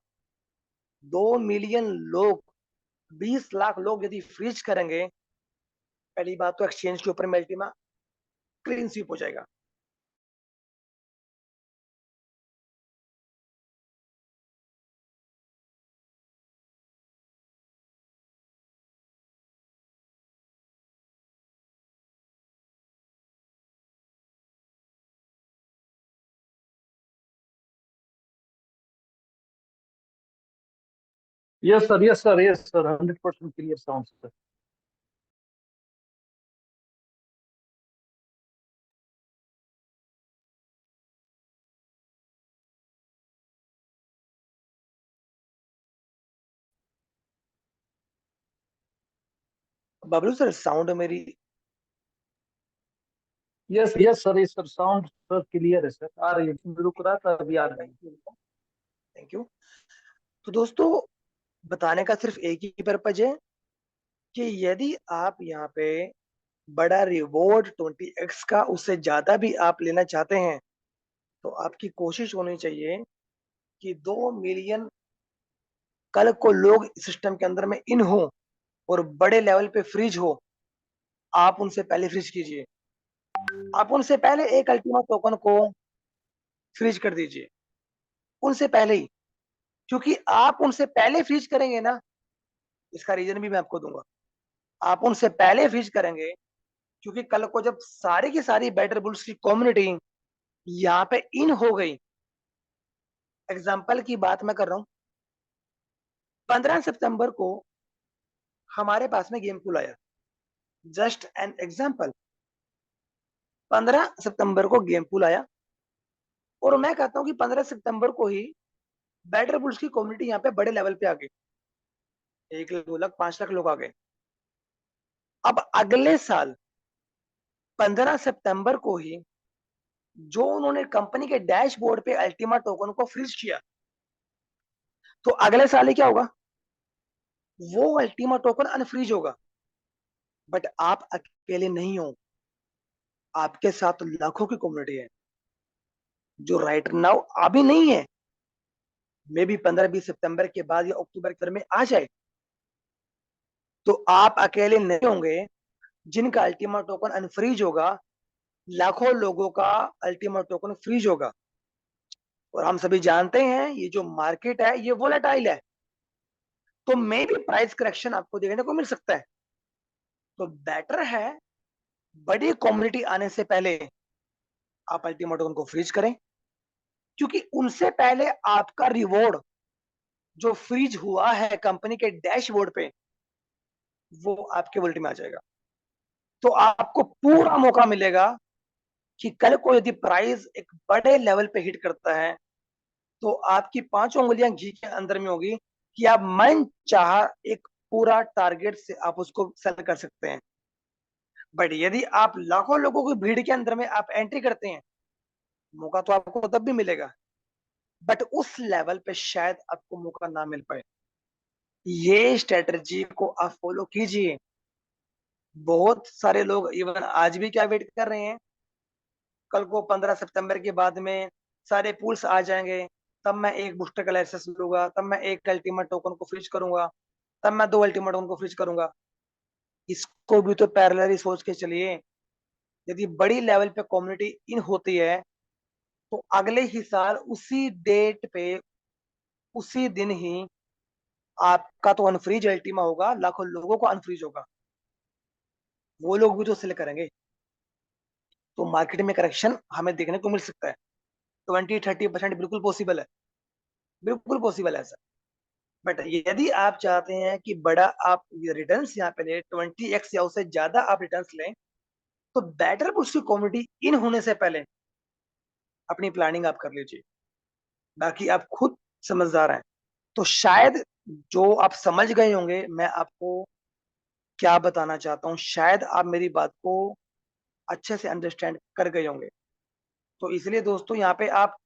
2 मिलियन लोग, 20 लाख लोग यदि फ्रीज करेंगे, पहली बात तो एक्सचेंज के ऊपर मल्टीमा क्लीन स्वीप हो जाएगा। Yes, sir. Yes, sir. Yes, sir. 100% clear sounds, sir. Bablu sir, sound मेरी। यस यस सर, ये सर साउंड सर क्लियर है सर, आ रही है, रुक रहा था अभी आ रही है। Thank you. तो दोस्तों, बताने का सिर्फ एक ही पर्पज है कि यदि आप यहाँ पे बड़ा रिवॉर्ड 20x का, उससे ज्यादा भी आप लेना चाहते हैं, तो आपकी कोशिश होनी चाहिए कि 2 मिलियन कल को लोग सिस्टम के अंदर में इन हो और बड़े लेवल पे फ्रीज हो। आप उनसे पहले फ्रीज कीजिए। आप उनसे पहले एक अल्टीमा टोकन को फ्रीज कर दीजिए, उनसे पहले ही। क्योंकि आप उनसे पहले फ्रीज करेंगे ना, इसका रीजन भी मैं आपको दूंगा। आप उनसे पहले फ्रीज करेंगे क्योंकि कल को जब सारी की सारी बैटर बुल्स की कम्युनिटी यहाँ पे इन हो गई, एग्जाम्पल की बात मैं कर रहा हूँ, 15 सितंबर को हमारे पास में गेम पुल आया। जस्ट एन एग्जाम्पल, 15 सितंबर को गेम पुल आया और मैं कहता हूँ कि 15 सितंबर को ही बैटर बुल्स की कम्युनिटी यहाँ पे बड़े लेवल पे आ गई। 1 लाख, 2 लाख, 5 लाख लोग आ गए। अब अगले साल 15 सितंबर को ही जो उन्होंने कंपनी के डैशबोर्ड पे अल्टीमा टोकन को फ्रीज किया, तो अगले साल ही क्या होगा, वो अल्टीमा टोकन अनफ्रीज होगा। बट आप अकेले नहीं हो, आपके साथ लाखों की कम्युनिटी है जो राइट नाउ अभी नहीं है, मे भी 15-20 सितंबर के बाद या अक्टूबर के में आ जाए। तो आप अकेले नहीं होंगे जिनका अल्टीमा टोकन अनफ्रीज होगा, लाखों लोगों का अल्टीमा टोकन फ्रीज होगा। और हम सभी जानते हैं ये जो मार्केट है ये वोलेटाइल है, तो मे भी प्राइस करेक्शन आपको देखने को मिल सकता है। तो बेटर है बड़ी कम्युनिटी आने से पहले आप अल्टीमा टोकन को फ्रीज करें, क्योंकि उनसे पहले आपका रिवॉर्ड जो फ्रीज हुआ है कंपनी के डैशबोर्ड पे, वो आपके वॉलेट में आ जाएगा। तो आपको पूरा मौका मिलेगा कि कल को यदि प्राइस एक बड़े लेवल पे हिट करता है, तो आपकी 5 उंगलियां घी के अंदर में होगी कि आप मन चाह एक पूरा टारगेट से आप उसको सेल कर सकते हैं। बट यदि आप लाखों लोगों की भीड़ के अंदर में आप एंट्री करते हैं, मौका तो आपको तब भी मिलेगा, बट उस लेवल पे शायद आपको मौका ना मिल पाए। ये स्ट्रेटजी को आप फॉलो कीजिए। बहुत सारे लोग इवन आज भी क्या वेट कर रहे हैं, कल को 15 सितंबर के बाद में सारे पूल्स आ जाएंगे, तब मैं एक बूस्टर का लाइसेंस लूंगा, तब मैं एक अल्टीमेट टोकन को फ्रीज करूंगा, तब मैं 2 अल्टीमेट टोकन को फ्रीज करूंगा। इसको भी तो पैरेलली सोच के चलिए। यदि बड़ी लेवल पे कम्युनिटी इन होती है, तो अगले ही साल उसी डेट पे, उसी दिन ही आपका तो अनफ्रीज अल्टीमा होगा, लाखों लोगों को अनफ्रीज होगा। वो लोग भी तो सेल करेंगे। तो मार्केट में करेक्शन हमें देखने को मिल सकता है। 20-30% बिल्कुल पॉसिबल है, बिल्कुल पॉसिबल है सर। बट यदि आप चाहते हैं कि बड़ा आप रिटर्न यहाँ पे ले, 20x या उससे ज्यादा आप रिटर्न लें, तो बेटर उसकी कम्युनिटी इन होने से पहले अपनी प्लानिंग आप कर लीजिए। बाकी आप खुद समझदार हैं, तो शायद जो आप समझ गए होंगे मैं आपको क्या बताना चाहता हूँ, शायद आप मेरी बात को अच्छे से अंडरस्टैंड कर गए होंगे। तो इसलिए दोस्तों यहाँ पे आप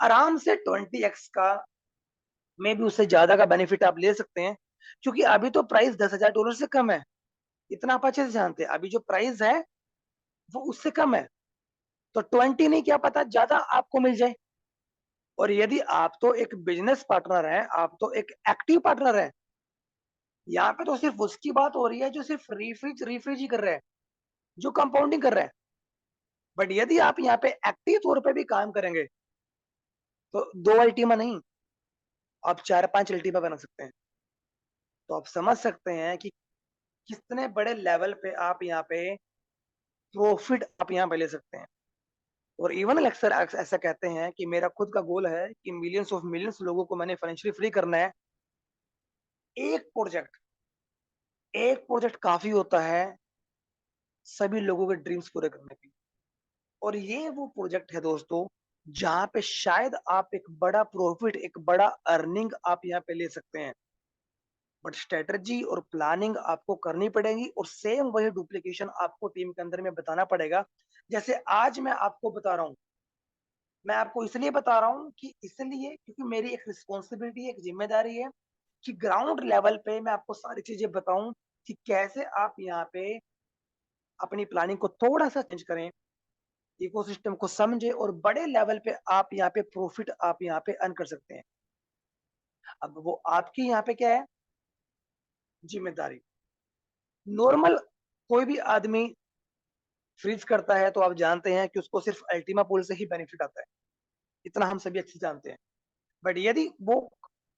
आराम से 20x का, में भी उससे ज्यादा का बेनिफिट आप ले सकते हैं। क्योंकि अभी तो प्राइस $10,000 से कम है, इतना आप अच्छे से जानते हैं। अभी जो प्राइस है वो उससे कम है, तो 20 नहीं, क्या पता ज्यादा आपको मिल जाए। और यदि आप तो एक बिजनेस पार्टनर हैं, आप तो एक एक्टिव पार्टनर हैं, यहाँ पे तो सिर्फ उसकी बात हो रही है जो सिर्फ रिफ्रिज रिफ्रिज ही कर रहे हैं, जो कंपाउंडिंग कर रहे हैं। बट यदि आप यहाँ पे एक्टिव तौर पे भी काम करेंगे, तो 2 अल्टीमा नहीं, आप 4-5 अल्टीमा बना सकते हैं। तो आप समझ सकते हैं कि कितने बड़े लेवल पे आप यहाँ पे प्रॉफिट आप यहाँ पे ले सकते हैं। और इवन अक्सर ऐसा कहते हैं कि मेरा खुद का गोल है कि मिलियंस ऑफ मिलियंस लोगों को मैंने फाइनेंशियली फ्री करना है। एक प्रोजेक्ट, एक प्रोजेक्ट काफी होता है सभी लोगों के ड्रीम्स पूरे करने के लिए। और ये वो प्रोजेक्ट है दोस्तों, जहां पे शायद आप एक बड़ा प्रॉफिट, एक बड़ा अर्निंग आप यहाँ पे ले सकते हैं। बट स्ट्रेटजी और प्लानिंग आपको करनी पड़ेगी और सेम वही डुप्लीकेशन आपको टीम के अंदर में बताना पड़ेगा। जैसे आज मैं आपको बता रहा हूँ, मैं आपको इसलिए बता रहा हूँ कि इसलिए क्योंकि मेरी एक रिस्पॉन्सिबिलिटी है, एक जिम्मेदारी है कि ग्राउंड लेवल पे मैं आपको सारी चीजें बताऊं कि कैसे आप यहाँ पे अपनी प्लानिंग को थोड़ा सा चेंज करें, इकोसिस्टम को समझे और बड़े लेवल पे आप यहाँ पे प्रॉफिट आप यहाँ पे अर्न कर सकते हैं। अब वो आपकी यहाँ पे क्या है, जिम्मेदारी। नॉर्मल कोई भी आदमी फ्रीज करता है तो आप जानते हैं कि उसको सिर्फ अल्टीमा पूल से ही बेनिफिट आता है, इतना हम सभी अच्छे जानते हैं। बट यदि वो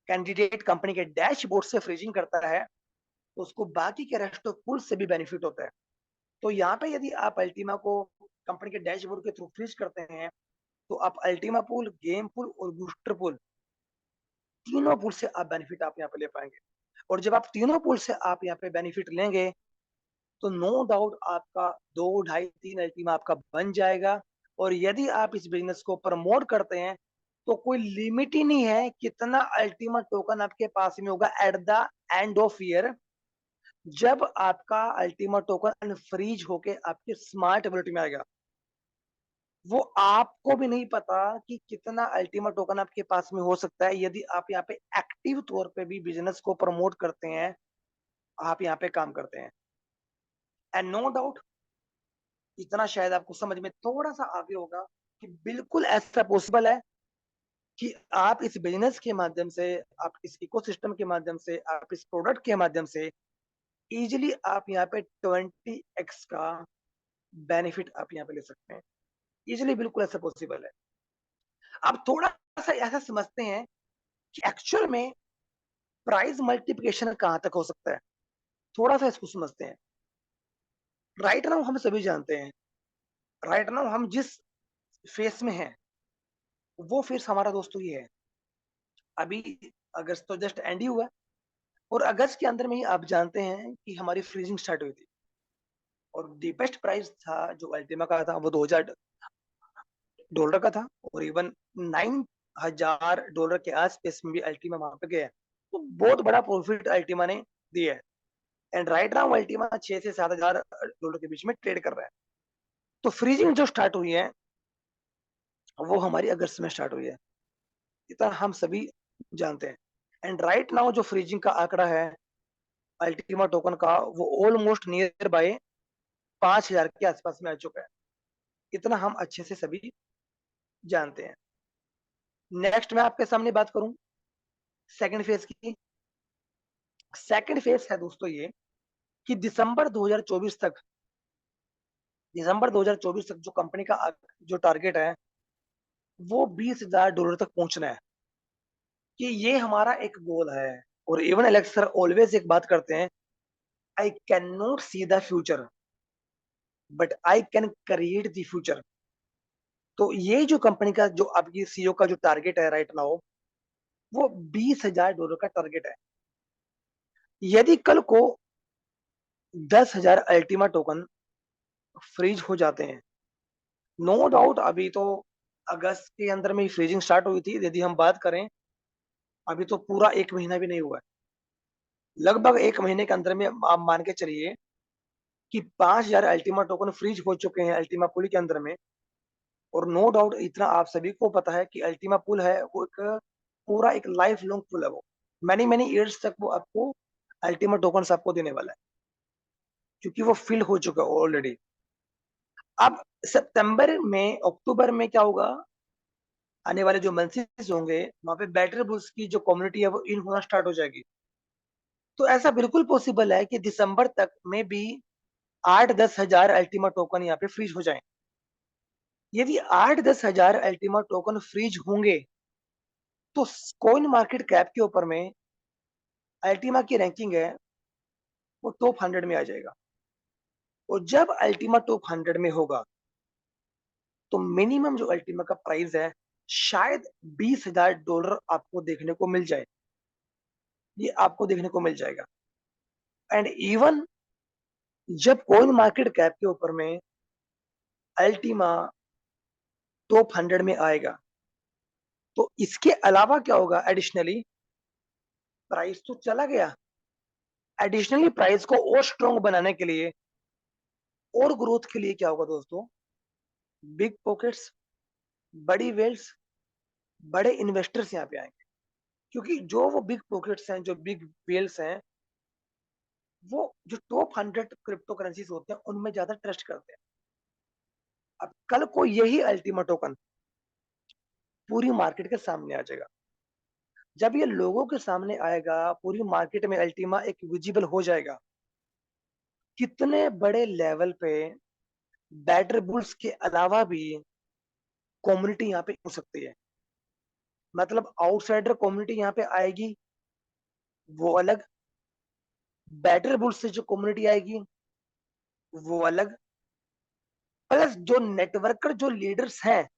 कैंडिडेट कंपनी के डैशबोर्ड से फ्रीजिंग करता है तो उसको बाकी के रेस्ट ऑफ पूल से भी बेनिफिट होता है। तो यहाँ पे यदि आप अल्टीमा को कंपनी के डैशबोर्ड के थ्रू फ्रीज करते हैं तो आप अल्टीमा पूल, गेम पूल और बूस्टर पूल, तीनों पूल से आप बेनिफिट आप यहाँ पे ले पाएंगे। और जब आप तीनों पूल से आप यहाँ पे बेनिफिट लेंगे तो नो डाउट आपका 2, 2.5, 3 अल्टीमा आपका बन जाएगा। और यदि आप इस बिजनेस को प्रमोट करते हैं तो कोई लिमिट ही नहीं है कितना अल्टीमा टोकन आपके पास में होगा at the end of year, जब आपका अल्टीमा टोकन अनफ्रीज होके आपके स्मार्ट वॉलेट में आएगा। वो आपको भी नहीं पता कि कितना अल्टीमा टोकन आपके पास में हो सकता है यदि आप यहाँ पे एक्टिव तौर पे भी बिजनेस को प्रमोट करते हैं, आप यहाँ पे काम करते हैं। एंड नो डाउट इतना शायद आपको समझ में थोड़ा सा आगे होगा कि बिल्कुल ऐसा पॉसिबल है कि आप इस बिजनेस के माध्यम से, आप इस इकोसिस्टम के माध्यम से, आप इस प्रोडक्ट के माध्यम से इजिली आप यहाँ पे 20x का बेनिफिट आप यहाँ पे ले सकते हैं। इजिली बिल्कुल ऐसा पॉसिबल है। अब थोड़ा सा ऐसा समझते हैं कि एक्चुअल में प्राइस मल्टीप्लिकेशन कहाँ तक हो सकता है, थोड़ा सा इसको समझते हैं। राइट नाउ हम सभी जानते हैं, राइट नाउ हम जिस फेस में हैं वो फेस हमारा दोस्तों ही है। अभी अगस्त तो जस्ट एंड ही हुआ है और अगस्त के अंदर में ही आप जानते हैं कि हमारी फ्रीजिंग स्टार्ट हुई थी और डीपेस्ट प्राइस था जो अल्टीमा का था वो $2000 का था और इवन $9000 के आसपास में भी अल्टीमा वहां पे गया। तो बहुत बड़ा प्रॉफिट अल्टीमा ने दिया है। एंड राइट नाउ अल्टीमा 6 से 7 हजार डॉलर के बीच में ट्रेड कर रहा है। तो फ्रीजिंग जो स्टार्ट हुई है वो हमारी अगस्त में स्टार्ट हुई है, इतना हम सभी जानते हैं। एंड राइट नाउ जो फ्रीजिंग का आंकड़ा है अल्टीमा टोकन का वो ऑलमोस्ट नियर बाय 5000 के आसपास में आ चुका है, इतना हम अच्छे से सभी जानते हैं। नेक्स्ट मैं आपके सामने बात करूं सेकंड फेज की। सेकंड फेज है दोस्तों ये कि दिसंबर 2024 तक जो कंपनी का जो टारगेट है वो $20,000 तक पहुंचना है, कि ये हमारा एक गोल है। और इवन एलेक्स सर ऑलवेज एक बात करते हैं, I can not see the future but I can create the future. तो ये जो कंपनी का जो आपकी सीईओ का जो टारगेट है राइट नाउ वो $20,000 का टारगेट है। यदि कल को 10,000 अल्टीमा टोकन फ्रीज हो जाते हैं, नो डाउट अभी तो अगस्त के अंदर में फ्रीजिंग स्टार्ट हुई थी, यदि हम बात करें अभी तो पूरा 1 महीना भी नहीं हुआ है, लगभग 1 महीने के अंदर में आप मान के चलिए कि 5,000 अल्टीमा टोकन फ्रीज हो चुके हैं अल्टीमा पुल के अंदर में। और नो डाउट इतना आप सभी को पता है कि अल्टीमा पुल है वो एक पूरा एक लाइफ लॉन्ग पुल है, वो मैनी मैनी ईयर्स तक वो आपको अल्टीमा टोकन आपको देने वाला है क्योंकि वो फिल हो चुका है ऑलरेडी। अब सितंबर में, अक्टूबर में क्या होगा, आने वाले जो मंथ्स होंगे वहां पे बैटर बुल्स की जो कम्युनिटी है वो इन होना स्टार्ट हो जाएगी। तो ऐसा बिल्कुल पॉसिबल है कि दिसंबर तक में भी 8-10 हजार अल्टीमा टोकन यहाँ पे फ्रीज हो जाए। यदि 8-10 हजार अल्टीमा टोकन फ्रीज होंगे तो कॉइन मार्केट कैप के ऊपर में अल्टीमा की रैंकिंग है वो टॉप 100 में आ जाएगा। और जब अल्टीमा टॉप 100 में होगा तो मिनिमम जो अल्टीमा का प्राइस है शायद $20,000 आपको देखने को मिल जाए, ये आपको देखने को मिल जाएगा। एंड इवन जब कॉइन मार्केट कैप के ऊपर में अल्टीमा टॉप 100 में आएगा तो इसके अलावा क्या होगा, एडिशनली प्राइस तो चला गया एडिशनली प्राइस को और स्ट्रॉन्ग बनाने के लिए और ग्रोथ के लिए क्या होगा दोस्तों, बिग पॉकेट्स, बड़ी वेल्स, बड़े इन्वेस्टर्स यहाँ पे आएंगे। क्योंकि जो वो बिग पॉकेट्स हैं, जो बिग वेल्स हैं, वो जो टॉप 100 क्रिप्टो करेंसीज होते हैं उनमें ज्यादा ट्रस्ट करते हैं। अब कल को यही अल्टीमा टोकन पूरी मार्केट के सामने आ जाएगा। जब ये लोगों के सामने आएगा, पूरी मार्केट में अल्टीमा एक विजिबल हो जाएगा, कितने बड़े लेवल पे बैटर बुल्स के अलावा भी कम्युनिटी यहाँ पे हो सकती है। मतलब आउटसाइडर कम्युनिटी यहाँ पे आएगी, वो अलग, बैटर बुल्स से जो कम्युनिटी आएगी वो अलग, प्लस जो नेटवर्कर, जो लीडर्स हैं,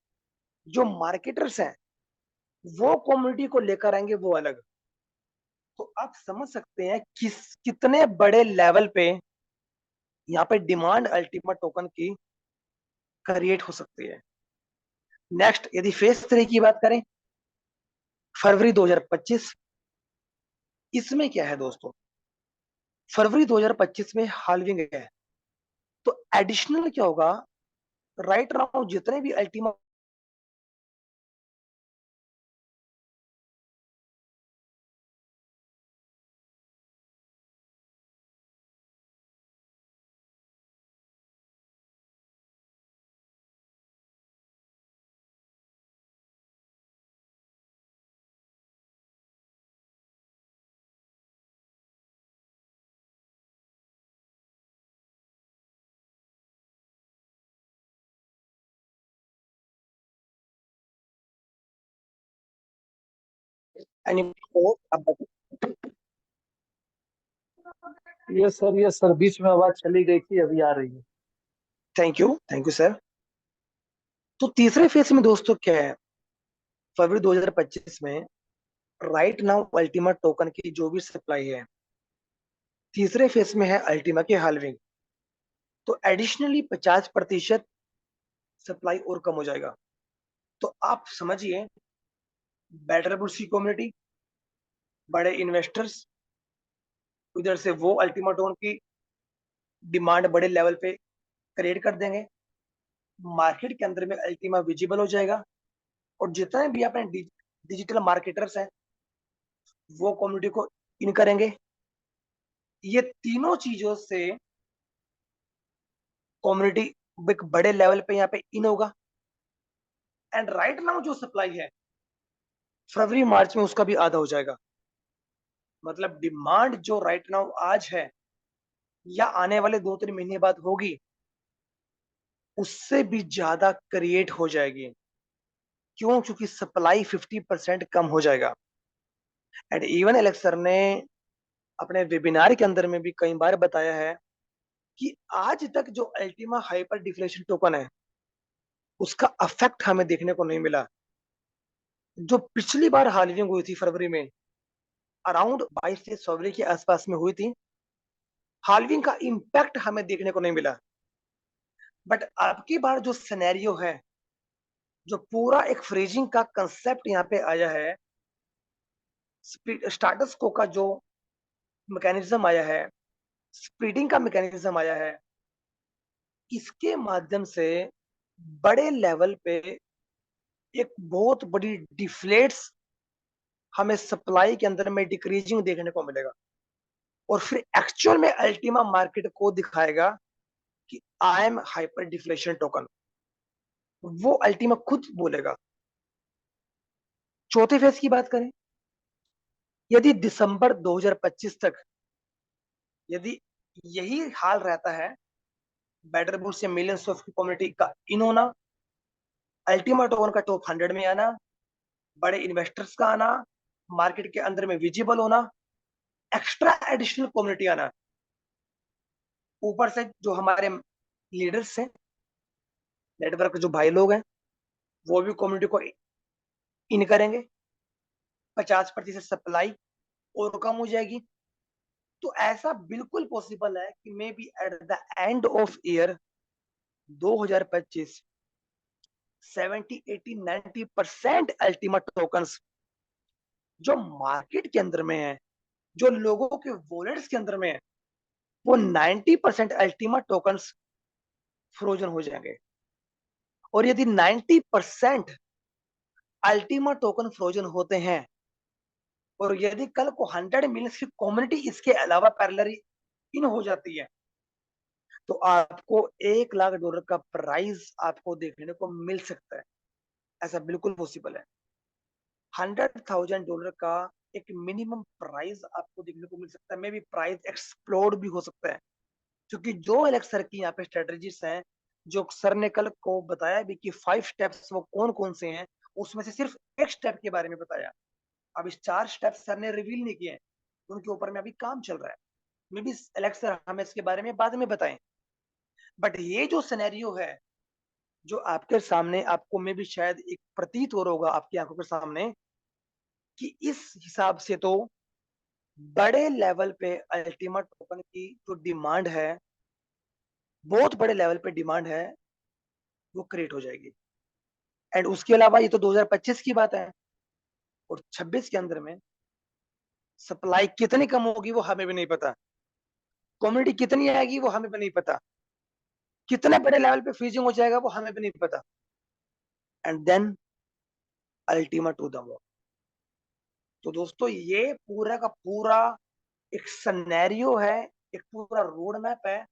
जो मार्केटर्स हैं, वो कम्युनिटी को लेकर आएंगे, वो अलग। तो आप समझ सकते हैं कितने बड़े लेवल पे यहाँ पे डिमांड अल्टीमा टोकन की क्रिएट हो सकती है। नेक्स्ट, यदि फेज 3 की बात करें, फरवरी 2025, इसमें क्या है दोस्तों, फरवरी 2025 में हाल्विंग है। तो एडिशनल क्या होगा, राइट नाउ जितने भी अल्टीमा एनिमल, ये सर बीच में आवाज चली गई थी, अभी आ रही है। Thank you sir. तो तीसरे फेज में दोस्तों क्या है, फरवरी 2025 में राइट नाउ अल्टीमा टोकन की जो भी सप्लाई है, तीसरे फेज में है अल्टीमा की हाल्विंग। तो एडिशनली 50% सप्लाई और कम हो जाएगा। तो आप समझिए, बेटर बुल्स की कम्युनिटी, बड़े इन्वेस्टर्स, उधर से वो अल्टीमा टोकन की डिमांड बड़े लेवल पे क्रिएट कर देंगे, मार्केट के अंदर में अल्टीमा विजिबल हो जाएगा, और जितने भी अपने डिजिटल मार्केटर्स हैं वो कम्युनिटी को इन करेंगे। ये तीनों चीजों से कम्युनिटी एक बड़े लेवल पे यहाँ पे इन होगा। एंड राइट नाउ जो सप्लाई है, फरवरी मार्च में उसका भी आधा हो जाएगा। मतलब डिमांड जो राइट नाउ आज है या आने वाले 2-3 महीने बाद होगी, उससे भी ज्यादा क्रिएट हो जाएगी। क्यों? क्योंकि सप्लाई 50% कम हो जाएगा। एंड इवन एलेक्स सर ने अपने वेबिनार के अंदर में भी कई बार बताया है कि आज तक जो अल्टीमा हाइपर डिफ्लेशन टोकन है, उसका अफेक्ट हमें देखने को नहीं मिला। जो पिछली बार हाल्विंग हुई थी फरवरी में, अराउंड 22 से फरवरी के आसपास में हुई थी, हाल्विंग का इम्पैक्ट हमें देखने को नहीं मिला। बट अब की बार जो सिनेरियो है, जो पूरा एक फ्रीजिंग का कंसेप्ट यहाँ पे आया है, स्टाटस को का जो मैकेनिज्म आया है, स्पीडिंग का मैकेनिज्म आया है, इसके माध्यम से बड़े लेवल पे एक बहुत बड़ी डिफ्लेट्स हमें सप्लाई के अंदर में डिक्रीजिंग देखने को मिलेगा। और फिर एक्चुअल में अल्टीमा मार्केट को दिखाएगा कि I am hyper deflation token, वो अल्टीमा खुद बोलेगा। चौथे फेज की बात करें, यदि दिसंबर 2025 तक यदि यही हाल रहता है, बेटर बुल से मिलियंस ऑफ कम्युनिटी का इन होना, अल्टीमा टोकन का टॉप 100 में आना, बड़े इन्वेस्टर्स का आना, मार्केट के अंदर में विजिबल होना, एक्स्ट्रा एडिशनल कम्युनिटी आना, ऊपर से जो हमारे लीडर्स हैं, नेटवर्क जो भाई लोग हैं, वो भी कम्युनिटी को इन करेंगे, 50% सप्लाई और कम हो जाएगी। तो ऐसा बिल्कुल पॉसिबल है कि may be at the end of year 2025 70-80-90% ultimate tokens जो मार्केट के अंदर में है, जो लोगों के वॉलेट्स के अंदर में है, वो 90% अल्टीमा टोकन्स फ्रोजन हो जाएंगे। और यदि 90% अल्टीमा टोकन फ्रोजन होते हैं, और यदि कल को 100 मिलियन की कम्युनिटी इसके अलावा पैरेलली इन हो जाती है, तो आपको $1 लाख का प्राइस आपको देखने को मिल सकता है। ऐसा बिल्कुल पॉसिबल है। $100,000 का एक मिनिमम प्राइस आपको देखने को मिल सकता है। मे बी प्राइस एक्सप्लोड भी हो सकता है, क्योंकि जो एलेक्स सर की यहाँ पे स्ट्रेटेजीज हैं, जो सर ने कल को बताया भी कि 5 स्टेप्स वो कौन कौन से हैं, उसमें से सिर्फ एक स्टेप के बारे में बताया। अब इस 4 स्टेप्स सर ने रिवील नहीं किए हैं, उनके ऊपर में अभी काम चल रहा है। मे बी एलेक्स सर हमें इसके बारे में बाद में बताएं। बट ये जो सिनेरियो है, जो आपके सामने आपको में भी शायद एक प्रतीत हो रहा होगा आपकी आंखों के सामने, कि इस हिसाब से तो बड़े लेवल पे अल्टीमा टोकन की जो डिमांड है, बहुत बड़े लेवल पे डिमांड है, वो क्रिएट हो जाएगी। एंड उसके अलावा ये तो 2025 की बात है, और 26 के अंदर में सप्लाई कितनी कम होगी वो हमें भी नहीं पता, कम्युनिटी कितनी आएगी वो हमें भी नहीं पता, कितने बड़े लेवल पे फ्रीजिंग हो जाएगा वो हमें भी नहीं पता। And then ultimatum the war. तो दोस्तों ये पूरा का पूरा एक सनेरियो है, एक पूरा रोड मैप है,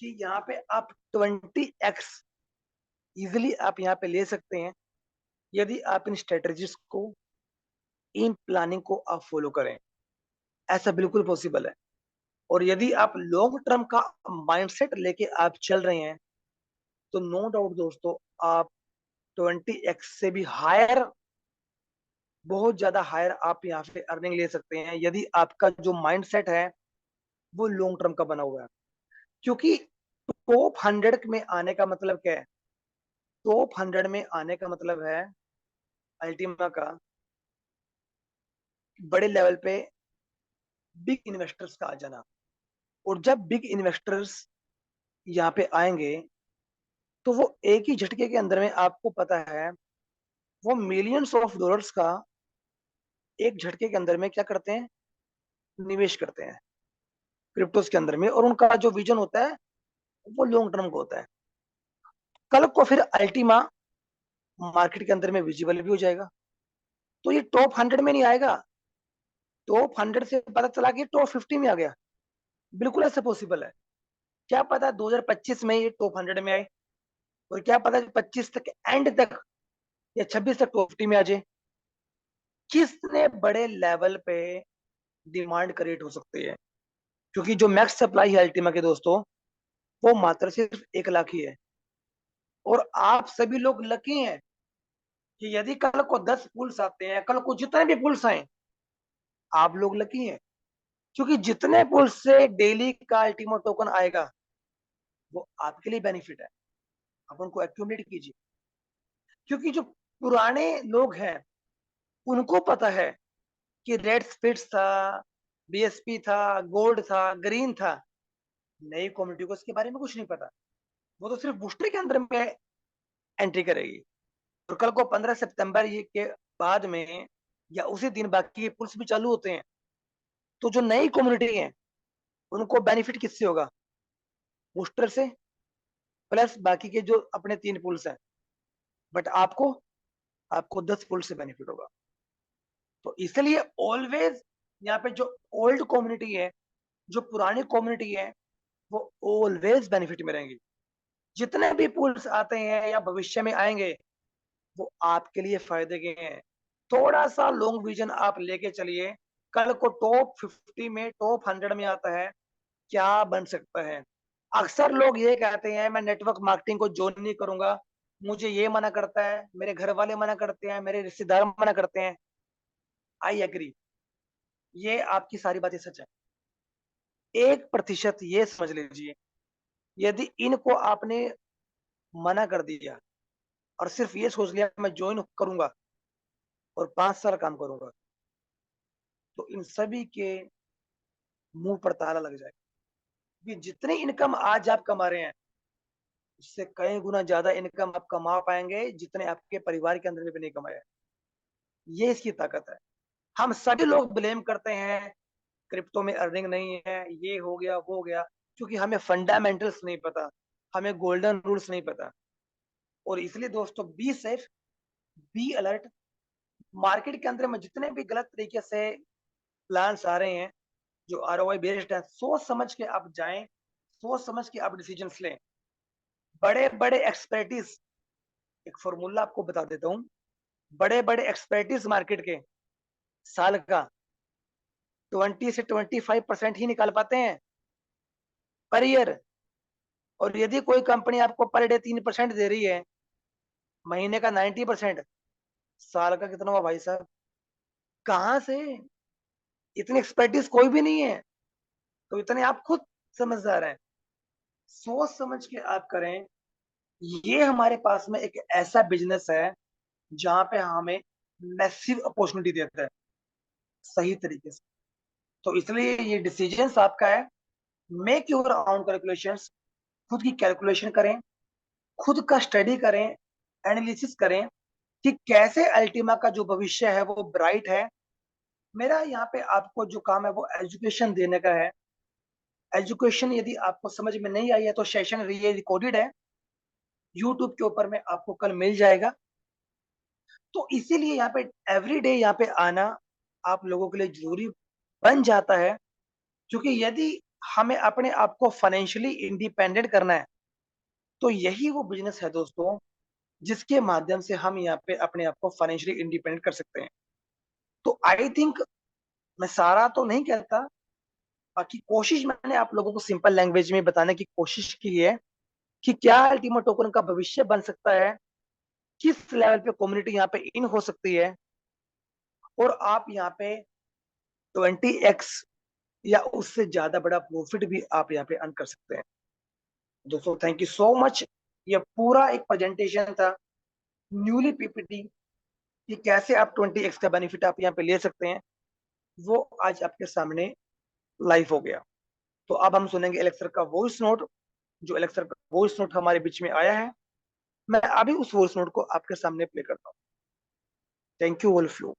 कि यहाँ पे आप 20x इजिली आप यहाँ पे ले सकते हैं, यदि आप इन स्ट्रेटेजीज को, इन प्लानिंग को आप फॉलो करें। ऐसा बिल्कुल पॉसिबल है। और यदि आप लॉन्ग टर्म का माइंडसेट लेके आप चल रहे हैं, तो नो डाउट दोस्तों, आप 20x से भी हायर, बहुत ज्यादा हायर आप यहाँ पे अर्निंग ले सकते हैं, यदि आपका जो माइंडसेट है वो लॉन्ग टर्म का बना हुआ है। क्योंकि टॉप 100 में आने का मतलब क्या है? टॉप 100 में आने का मतलब है अल्टीमा का बड़े लेवल पे बिग इन्वेस्टर्स का आ जाना। और जब बिग इन्वेस्टर्स यहाँ पे आएंगे, तो वो एक ही झटके के अंदर में, आपको पता है, वो मिलियंस ऑफ डॉलर्स का एक झटके के अंदर में क्या करते हैं, निवेश करते हैं क्रिप्टोस के अंदर में। और उनका जो विजन होता है वो लॉन्ग टर्म का होता है। कल को फिर अल्टीमा मार्केट के अंदर में विजिबल भी हो जाएगा, तो ये टॉप 100 में नहीं आएगा, टॉप 100 से पता चला कि टॉप 50 में आ गया। बिल्कुल ऐसा पॉसिबल है। क्या पता 2025 में ये टॉप 100 में आए, और क्या पता 25 तक एंड तक या 26 तक टॉप 50 में आ जाए। किसने बड़े लेवल पे डिमांड क्रिएट हो सकती है, क्योंकि जो मैक्स सप्लाई है अल्टीमा के दोस्तों, वो मात्र सिर्फ 1 लाख ही है। और आप सभी लोग लकी हैं कि यदि कल को 10 पुल्स आते हैं, कल को जितने भी पुल्स आए, आप लोग लकी हैं, क्योंकि जितने पुल्स से डेली का अल्टीमा टोकन आएगा, वो आपके लिए बेनिफिट है। आप उनको एक्यूमुलेट कीजिए, क्योंकि जो पुराने लोग हैं उनको पता है कि रेड स्पिट्स था, बीएसपी था, गोल्ड था, ग्रीन था। नई कम्युनिटी को इसके बारे में कुछ नहीं पता, वो तो सिर्फ बूस्टर के अंदर में एंट्री करेगी। और कल को 15 सितंबर ये के बाद में, या उसी दिन बाकी के पुल्स भी चालू होते हैं, तो जो नई कम्युनिटी है उनको बेनिफिट किससे होगा? बूस्टर से, प्लस बाकी के जो अपने 3 पुल्स हैं। बट आपको आपको 10 पुल से बेनिफिट होगा। तो इसलिए ऑलवेज यहाँ पे जो ओल्ड कम्युनिटी है, जो पुरानी कम्युनिटी है, वो ऑलवेज बेनिफिट में रहेंगी। जितने भी पुल्स आते हैं या भविष्य में आएंगे, वो आपके लिए फायदे के हैं। थोड़ा सा लॉन्ग विजन आप लेके चलिए, कल को टॉप 50 में, टॉप 100 में आता है, क्या बन सकता है। अक्सर लोग ये कहते हैं मैं नेटवर्क मार्केटिंग को ज्वाइन नहीं करूंगा, मुझे ये मना करता है, मेरे घर वाले मना करते हैं, मेरे रिश्तेदार मना करते हैं। आई एग्री, ये आपकी सारी बातें सच है। 1% ये समझ लीजिए, यदि इनको आपने मना कर दिया और सिर्फ ये सोच लिया मैं ज्वाइन करूंगा और 5 साल काम करूंगा, तो इन सभी के मुंह पर ताला लग जाएगा। कि जितनी इनकम आज आप कमा रहे हैं, उससे कई गुना ज्यादा इनकम आप कमा पाएंगे जितने आपके परिवार के अंदर में भी नहीं कमाया है। ये इसकी ताकत है। हम सभी लोग ब्लेम करते हैं क्रिप्टो में अर्निंग नहीं है, ये हो गया वो हो गया, क्योंकि हमें फंडामेंटल्स नहीं पता, हमें गोल्डन रूल्स नहीं पता। और इसलिए दोस्तों be safe, be alert. Market के अंदर में जितने भी गलत तरीके से प्लान्स आ रहे हैं जो आरओआई बेस्ड है, सोच समझ के आप जाएं, सोच समझ के आप डिसीजंस लें। बड़े बड़े एक्सपर्टीज, एक फॉर्मूला आपको बता देता हूँ, बड़े बड़े एक्सपर्टीज मार्केट के साल का 20 से 25% ही निकाल पाते हैं पर ईयर। और यदि कोई कंपनी आपको पर डे 3% दे रही है, महीने का 90%, साल का कितना हुआ भाई साहब? कहाँ से? इतनी एक्सपर्टीज कोई भी नहीं है। तो इतने आप खुद समझदार हैं, सोच समझ के आप करें। ये हमारे पास में एक ऐसा बिजनेस है जहां पे हमें मैसिव अपॉर्चुनिटी देता है सही तरीके से। तो इसलिए ये डिसीजन आपका है। मेक योर ओन कैलकुलेशंस, खुद की कैलकुलेशन करें, खुद का स्टडी करें, एनालिसिस करें कि कैसे अल्टीमा का जो भविष्य है वो ब्राइट है। मेरा यहाँ पे आपको जो काम है वो एजुकेशन देने का है। एजुकेशन यदि आपको समझ में नहीं आई है तो सेशन ये रिकॉर्डेड है, यूट्यूब के ऊपर में आपको कल मिल जाएगा। तो इसीलिए यहाँ पे एवरीडे यहाँ पे आना आप लोगों के लिए जरूरी बन जाता है, क्योंकि यदि हमें अपने आप को फाइनेंशियली इंडिपेंडेंट करना है तो यही वो बिजनेस है दोस्तों जिसके माध्यम से हम यहाँ पे अपने आप को फाइनेंशियली इंडिपेंडेंट कर सकते हैं। तो आई थिंक मैं सारा तो नहीं कहता, बाकी कोशिश मैंने आप लोगों को सिंपल लैंग्वेज में बताने की कोशिश की है कि क्या अल्टीमा टोकन का भविष्य बन सकता है, किस लेवल पे कम्युनिटी यहाँ पे इन हो सकती है, और आप यहाँ पे 20x या उससे ज्यादा बड़ा प्रॉफिट भी आप यहाँ पे अर्न कर सकते हैं। दोस्तों थैंक यू सो मच। ये पूरा एक प्रेजेंटेशन था, न्यूली पीपीटी, कि कैसे आप 20x का बेनिफिट आप यहाँ पे ले सकते हैं, वो आज आपके सामने लाइव हो गया। तो अब हम सुनेंगे एलेक्सर का वॉइस नोट। जो एलेक्सर का वॉइस नोट हमारे बीच में आया है, मैं अभी उस वॉइस नोट को आपके सामने प्ले करता हूँ। Thank you all of you.